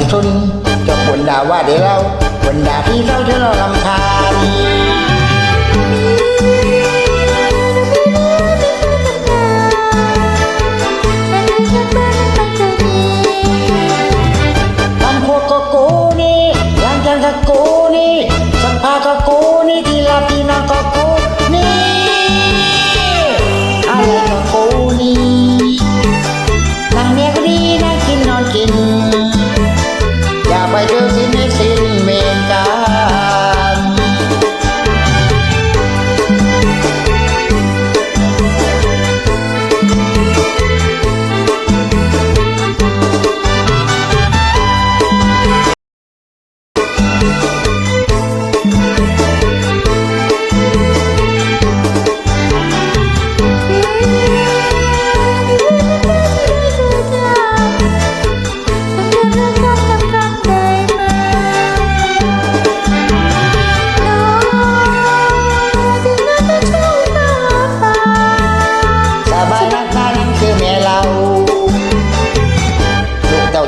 กี่ซุนจบบ่นด่าว่าเดี๋ยวเราบ่นด่าที่เราจนเรารำคาญทำพวกก็กูนี่ล้างจานก็กูนี่ซักผ้าก็กูนี่ที่ลาพี่น้องก็กูนี่อะไรก็กูนี่นั่งเมียก็ดีนั่งกินนอนกินอย่าไปเจอสิ้นให้สิ้นเมนกรรม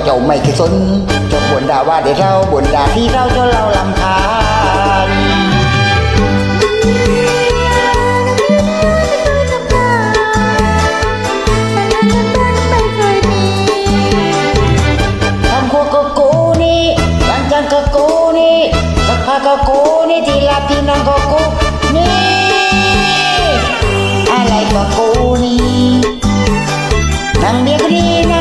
เจ้าไม่เคยสนจบบ่นด่าว่าเดี๋ยวเราบ่นด่าที่เราจนเรารำคาญทำพวกก็กูนี่ล้างจานก็กูนี่ซักผ้าก็กูนี่ที่ลาพี่น้องก็กูนี่อะไรก็กูนี่นั่งเมียก็ดีนะ